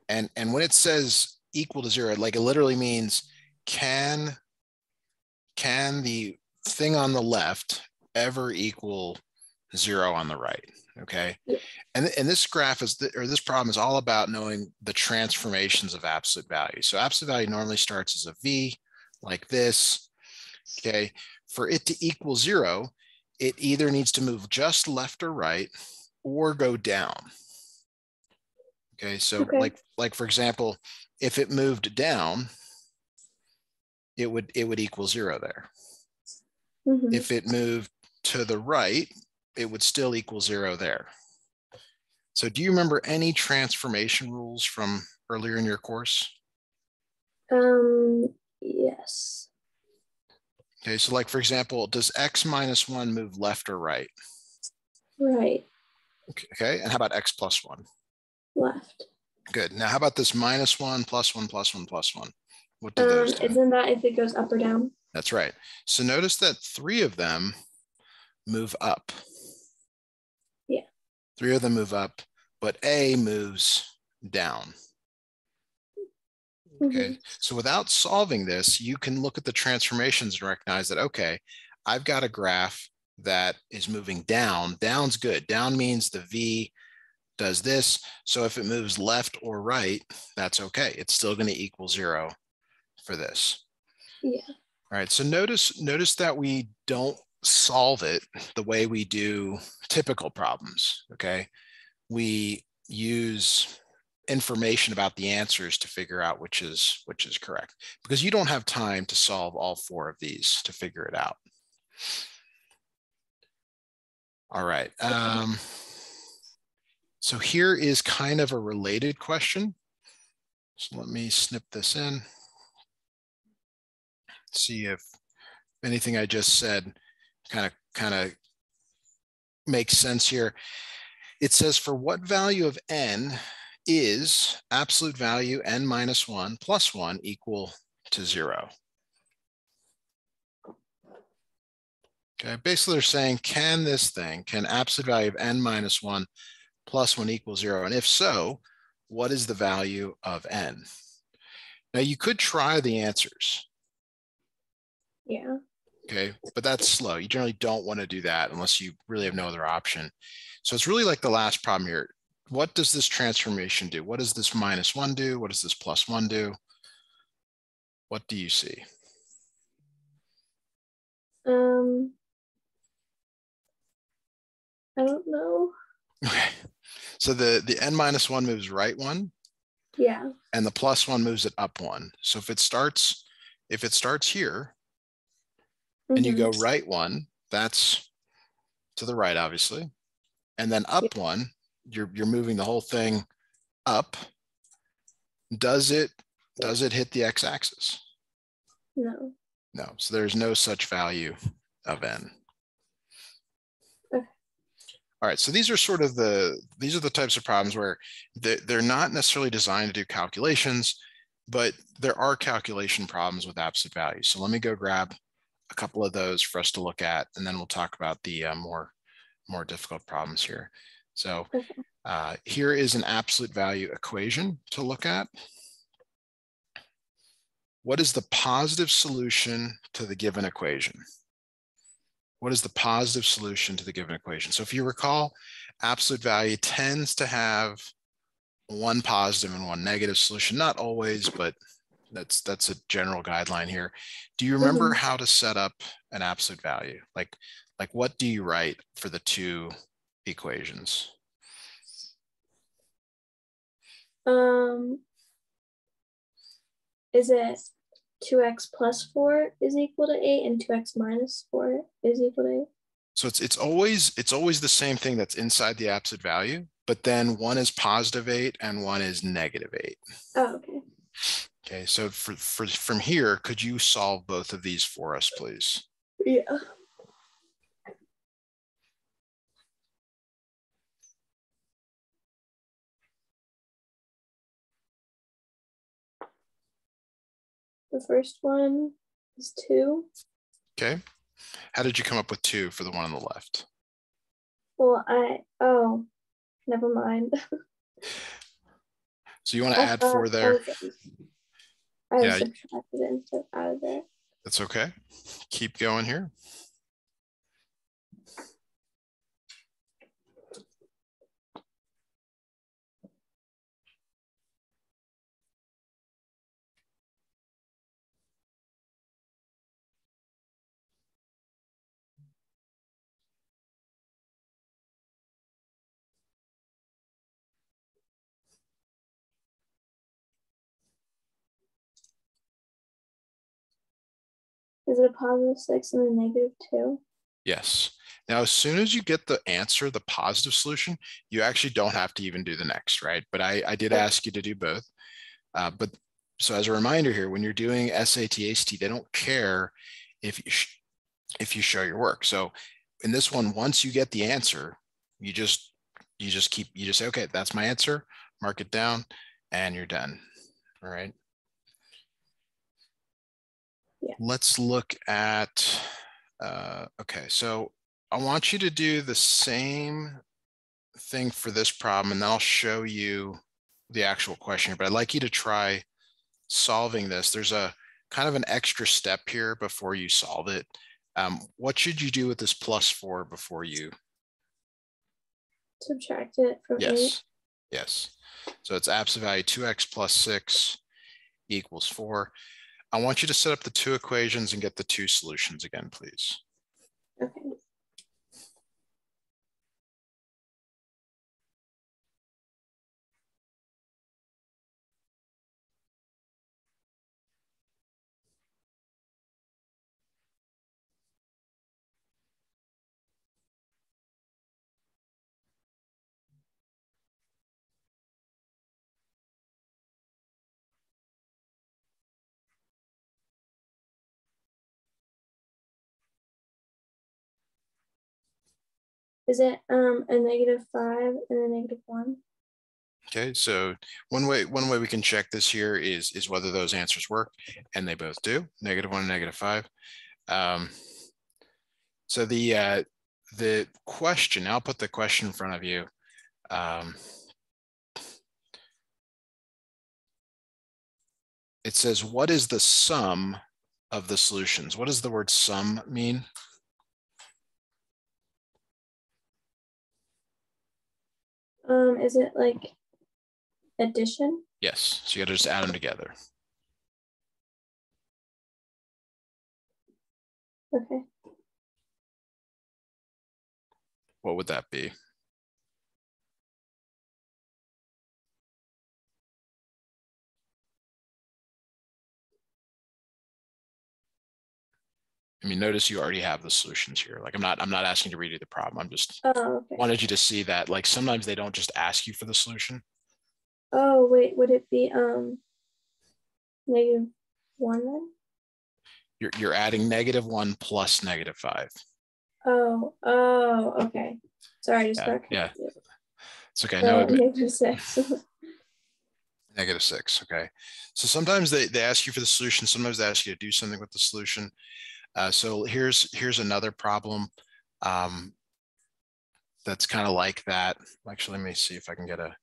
And when it says equal to 0, like it literally means can the thing on the left ever equal 0 on the right? Okay. Yeah. And this graph is, or this problem is all about knowing the transformations of absolute value. So absolute value normally starts as a V like this. Okay. For it to equal 0, it either needs to move just left or right or go down. Okay. So Okay. like for example, if it moved down, it would equal 0 there. Mm-hmm. If it moved to the right, it would still equal 0 there. So do you remember any transformation rules from earlier in your course? Yes. Okay, so like for example, does x minus 1 move left or right? Right. Okay, and how about x plus 1? Left. Good. Now how about this minus 1 plus 1 plus 1 plus 1? What do those do? Isn't that if it goes up or down? That's right. So notice that 3 of them move up. Yeah. 3 of them move up, but A moves down. Okay, so without solving this, you can look at the transformations and recognize that, okay, I've got a graph that is moving down. Down's good. Down means the V does this. So if it moves left or right, that's okay. It's still going to equal 0 for this. Yeah. All right, so notice that we don't solve it the way we do typical problems, okay? We use information about the answers to figure out which is correct, because you don't have time to solve all 4 of these to figure it out. All right. So here is kind of a related question. So let me snip this in. See if anything I just said kind of makes sense here. It says, for what value of n is absolute value n minus 1 plus 1 equal to 0? Okay, basically they're saying, can absolute value of n minus 1 plus 1 equal 0? And if so, what is the value of n? Now you could try the answers. Yeah. Okay, but that's slow. You generally don't want to do that unless you really have no other option. So it's really like the last problem here. What does this transformation do? What does this minus 1 do? What does this plus 1 do? What do you see? I don't know. Okay, so the n minus 1 moves right 1. Yeah. And the plus 1 moves it up 1. So if it starts here and you go right 1, that's to the right, obviously. And then up 1, you're moving the whole thing up. Does it hit the x-axis? No. No. So there's no such value of n. Okay. All right. So these are sort of these are the types of problems where they're not necessarily designed to do calculations, but there are calculation problems with absolute values. So let me go grab a couple of those for us to look at, and then we'll talk about the more difficult problems here. So here is an absolute value equation to look at. What is the positive solution to the given equation? What is the positive solution to the given equation? So if you recall, absolute value tends to have one positive and one negative solution. Not always, but that's a general guideline here. Do you remember how to set up an absolute value? Like what do you write for the 2 equations? Is it 2x plus 4 is equal to 8 and 2x minus 4 is equal to 8? So it's always the same thing that's inside the absolute value, but then one is positive 8 and one is negative 8. Oh, okay. Okay, so from here, could you solve both of these for us, please? Yeah. The first one is 2. Okay. How did you come up with 2 for the one on the left? Well, never mind. So you want to add 4 there? I Yeah, subtracted it instead of added it. that's okay. Keep going here. Is it a positive 6 and a negative 2? Yes. Now, as soon as you get the answer, the positive solution, you actually don't have to even do the next, right? But I did ask you to do both. But so as a reminder here, when you're doing SAT, ACT, they don't care if you show your work. So in this one, once you get the answer, you just say, okay, that's my answer, mark it down, and you're done. All right. Yeah. Let's look at, okay, so I want you to do the same thing for this problem, and then I'll show you the actual question here, but I'd like you to try solving this. There's a kind of an extra step here before you solve it. What should you do with this +4 before you? Subtract it from 8. Yes. So it's absolute value 2x plus 6 equals 4. I want you to set up the 2 equations and get the 2 solutions again, please. Okay. Is it a -5 and a -1? Okay, so one way we can check this here is whether those answers work, and they both do, -1 and -5. So the question, I'll put the question in front of you. It says, what is the sum of the solutions? What does the word sum mean? Is it like addition? Yes, so you gotta just add them together. Okay. What would that be? I mean, notice you already have the solutions here. Like I'm not asking you to redo the problem. I'm just wanted you to see that like sometimes they don't just ask you for the solution. Oh, wait, would it be -1 then? You're adding -1 plus -5. Oh, okay. Sorry, I just got Yeah. confused. It's okay. So No, -6. -6. Okay. So sometimes they ask you for the solution. Sometimes they ask you to do something with the solution. So here's another problem that's kind of like that. Actually, let me see if I can get a.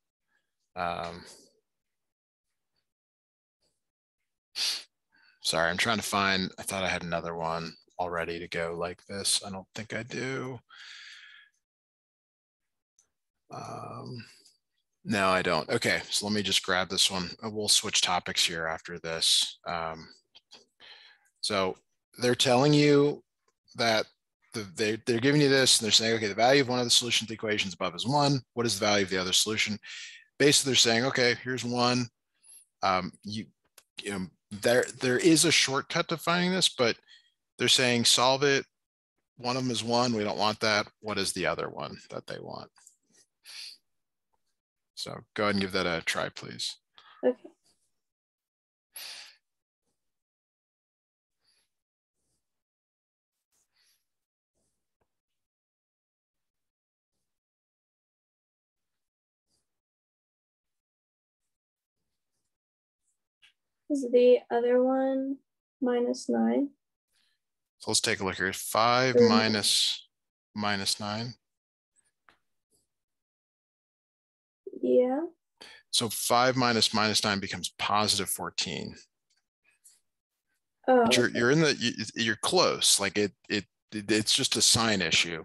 Sorry, I'm trying to find. I thought I had another one all ready to go like this. I don't think I do. No, I don't. Okay, so let me just grab this one. We'll switch topics here after this. So they're telling you that they're giving you this and they're saying, okay, the value of one of the solutions to the equations above is 1. What is the value of the other solution? Basically, they're saying, okay, here's 1. You know, there is a shortcut to finding this, but they're saying solve it. One of them is 1. We don't want that. What is the other one that they want? So go ahead and give that a try, please. Okay. Is the other one -9? So let's take a look here. 5 Or minus 9. Yeah. So 5 minus minus 9 becomes positive 14. Oh, But okay. you're in the, you're close. Like it's just a sign issue.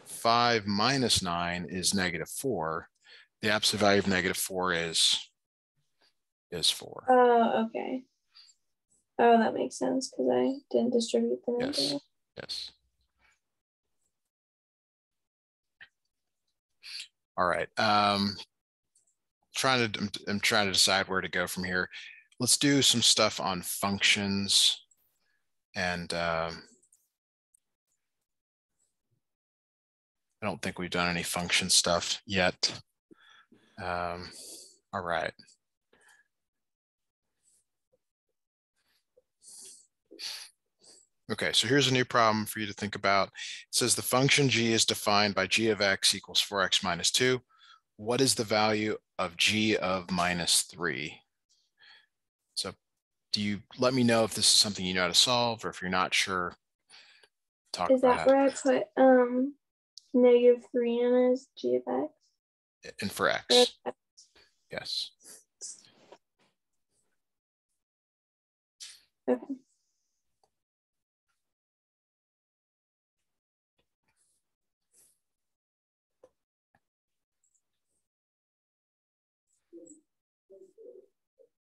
5 minus 9 is negative 4. The absolute value of negative 4 is 4. Oh, okay. Oh, that makes sense because I didn't distribute the Yes. negative. Yes. All right. I'm trying to decide where to go from here. Let's do some stuff on functions and I don't think we've done any function stuff yet. All right. Okay, so here's a new problem for you to think about. It says the function g is defined by g of x equals 4x minus 2. What is the value of g of minus 3? So do you let me know if this is something you know how to solve, or if you're not sure, talk Is about that it. where I put negative 3 in as g of x? And for Or x, yes. okay.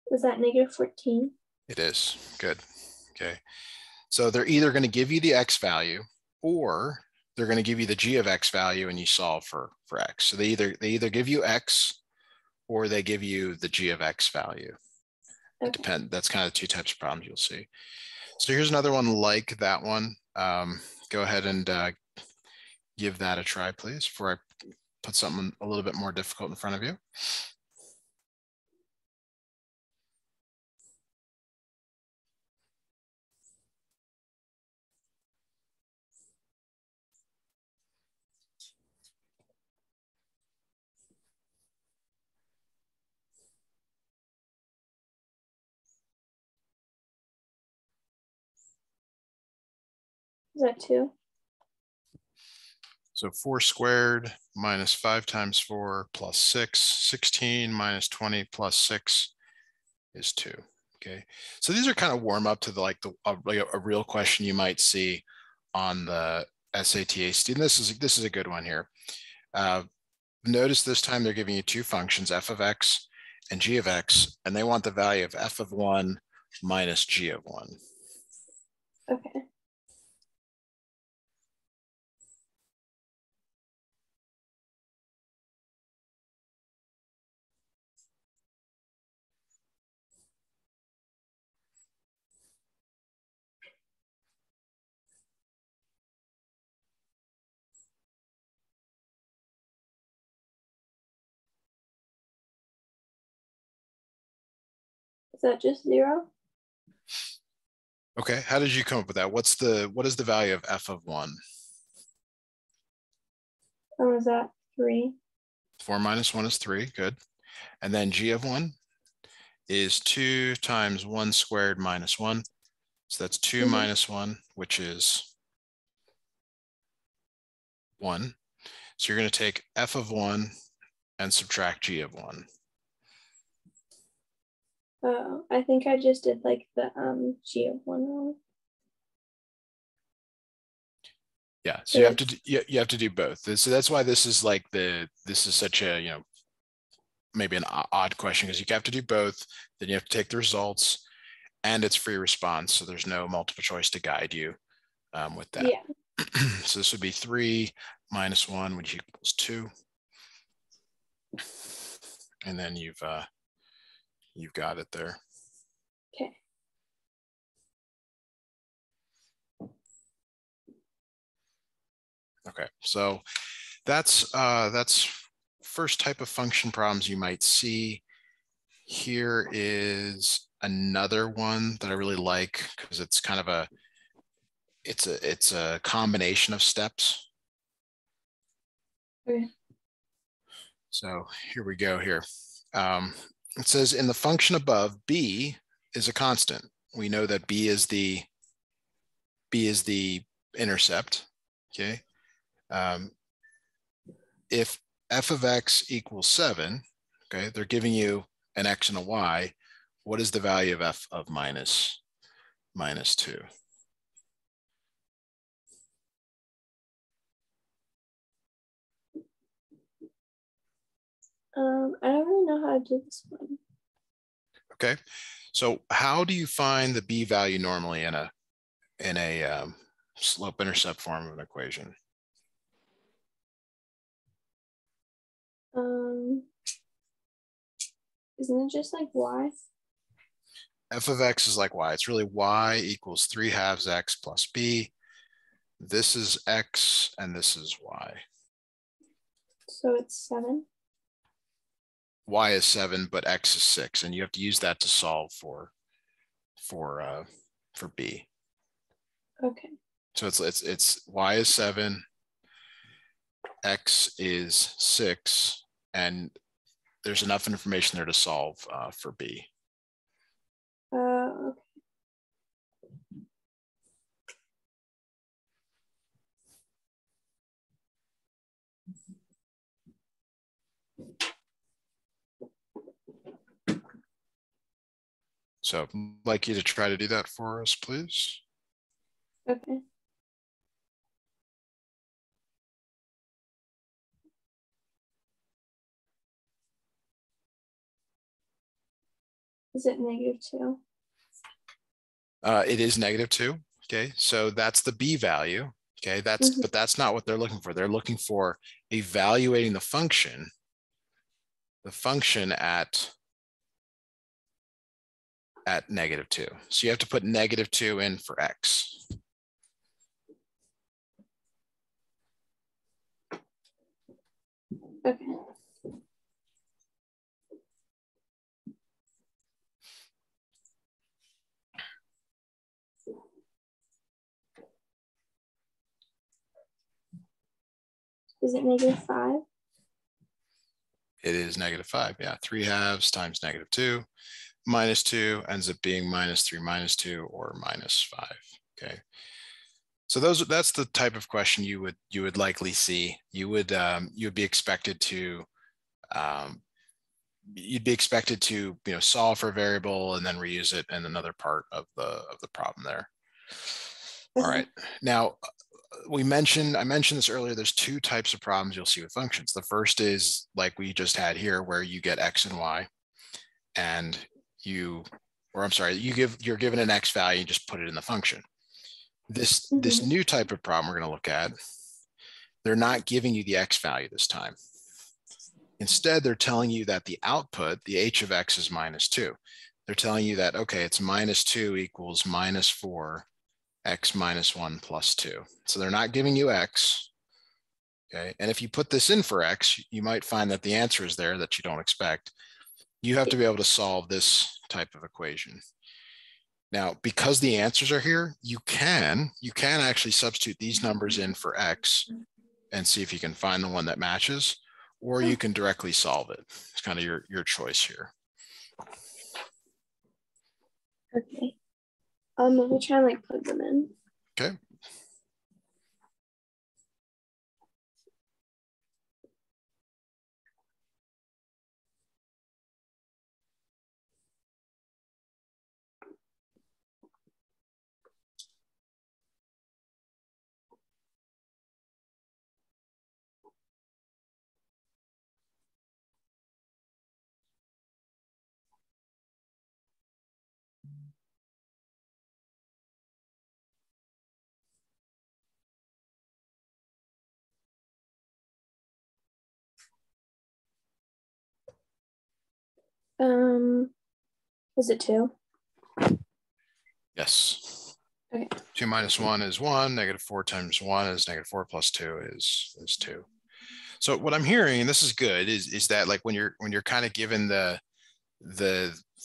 Was that negative 14? It is. Good. Okay. So they're either going to give you the x value, or they're going to give you the g of x value and you solve for x. So they either give you x, or they give you the g of x value. Okay. It depends. That's kind of two types of problems you'll see. So here's another one like that one. Go ahead and give that a try, please, before I put something a little bit more difficult in front of you. Is that 2? So 4 squared minus 5 times 4 plus 6, 16 minus 20 plus 6 is 2. Okay, so these are kind of warm up to the a real question you might see on the SAT student. This is a good one here. Notice this time they're giving you two functions, f of x and g of x, and they want the value of f of 1 minus g of 1. Okay. Is that just 0? Okay, how did you come up with that? What is the value of f of 1? Or was that 3? 4 minus 1 is 3, good. And then g of 1 is 2 times 1 squared minus 1. So that's 2 minus 1, which is 1. So you're going to take f of 1 and subtract g of 1. Oh, I think I just did like the g of 1 wrong. Yeah, so you have to do both. So that's why this is like this is such a, maybe an odd question, because you have to do both. Then you have to take the results, and it's free response, so there's no multiple choice to guide you with that. Yeah. So this would be 3 minus 1, which equals 2, and then you've got it there. Okay. Okay, so that's first type of function problems you might see. Here is another one that I really like, because it's kind of it's a combination of steps. Okay. So here we go here. It says in the function above, b is a constant. We know that b is the intercept. Okay. If f of x equals 7, Okay, they're giving you an x and a y. What is the value of f of minus 2? I don't really know how to do this one. Okay, so how do you find the b value normally in a slope-intercept form of an equation? Isn't it just like y? F of x is like y. It's really y equals 3/2 x plus b. This is x and this is y. So it's 7. Y is 7, but x is 6, and you have to use that to solve for b. Okay. So it's y is 7, x is 6, and there's enough information there to solve for b. Okay. So I'd like you to try to do that for us, please. Okay. Is it -2? It is -2. Okay, so that's the b value. Okay, but that's not what they're looking for. They're looking for evaluating the function at -2. So you have to put -2 in for x. Okay. Is it -5? It is -5. Yeah, 3/2 times -2 minus 2 ends up being -3 minus 2 or -5. Okay. So that's the type of question you would likely see. You would be expected to solve for a variable and then reuse it in another part of the problem there. Okay. All right. Now I mentioned this earlier. There's two types of problems you'll see with functions. The first is like we just had here, where you get x and y, and you're given an x value and just put it in the function. This new type of problem we're going to look at, they're not giving you the x value this time. Instead, they're telling you that the output, the h of x, is -2. They're telling you that, okay, it's -2 equals -4 x minus 1 plus 2. So they're not giving you x. Okay, and if you put this in for x, you might find that the answer is there that you don't expect. You have to be able to solve this type of equation. Now, because the answers are here, you can actually substitute these numbers in for x and see if you can find the one that matches, or you can directly solve it. It's kind of your choice here. Okay. Let me try and like plug them in. Okay. Is it 2? Yes. Okay. 2 minus 1 is 1. -4 times 1 is -4 plus 2 is 2. So what I'm hearing, and this is good, is that like when you're kind of given the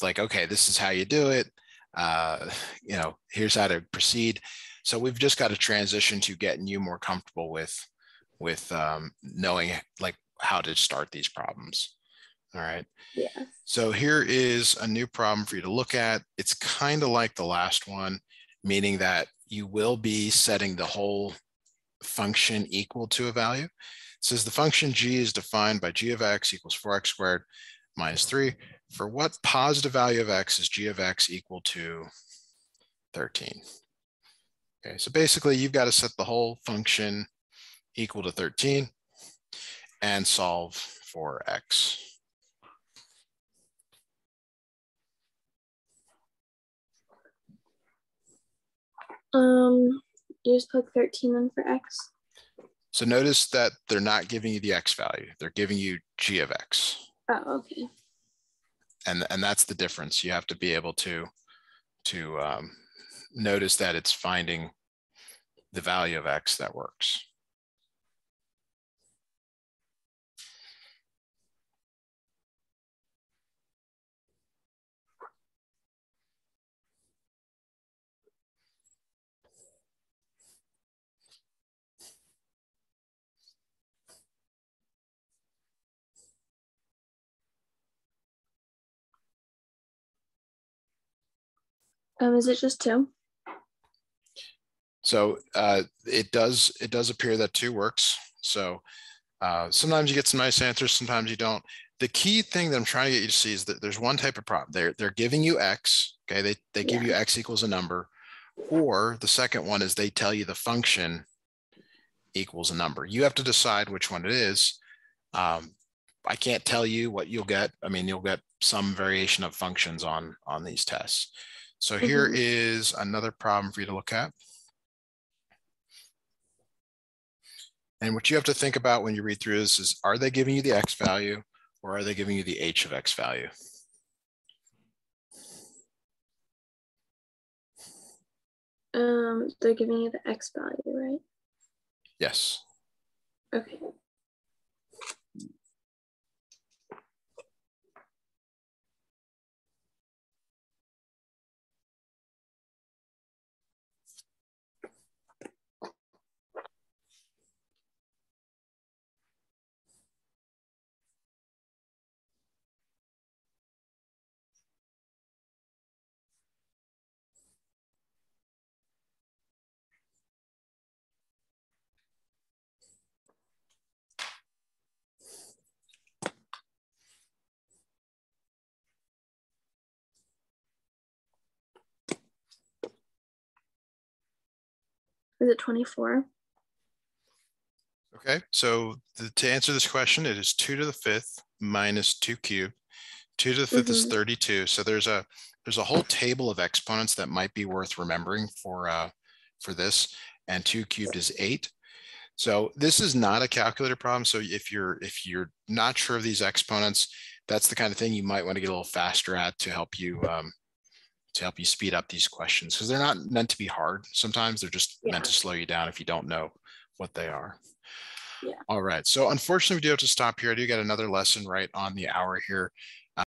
like, okay, this is how you do it. Here's how to proceed. So we've just got to transition to getting you more comfortable with knowing like how to start these problems. All right. Yeah. So here is a new problem for you to look at. It's kind of like the last one, meaning that you will be setting the whole function equal to a value. It says the function g is defined by g of x equals 4x squared minus 3. For what positive value of x is g of x equal to 13? Okay, so basically you've got to set the whole function equal to 13 and solve for x. You just plug 13 in for x. So notice that they're not giving you the x value. They're giving you g of x. Oh, okay. And that's the difference. You have to be able to notice that it's finding the value of x that works. Is it just 2? So it does appear that 2 works. So sometimes you get some nice answers, sometimes you don't. The key thing that I'm trying to get you to see is that there's one type of problem. They're giving you x, okay? They give you x equals a number, or the second one is they tell you the function equals a number. You have to decide which one it is. I can't tell you what you'll get. I mean, you'll get some variation of functions on these tests. So here is another problem for you to look at. And what you have to think about when you read through this is, are they giving you the x value or are they giving you the h of x value? They're giving you the x value, right? Yes. Okay. Is it 24? Okay, so to answer this question, it is 2 to the 5th minus 2 cubed. 2 to the 5th is 32. So there's a whole table of exponents that might be worth remembering for this. And 2 cubed is 8. So this is not a calculator problem. So if you're not sure of these exponents, that's the kind of thing you might want to get a little faster at to help you speed up these questions, because they're not meant to be hard. Sometimes they're just meant to slow you down if you don't know what they are. Yeah. All right. So unfortunately, we do have to stop here. I do get another lesson right on the hour here.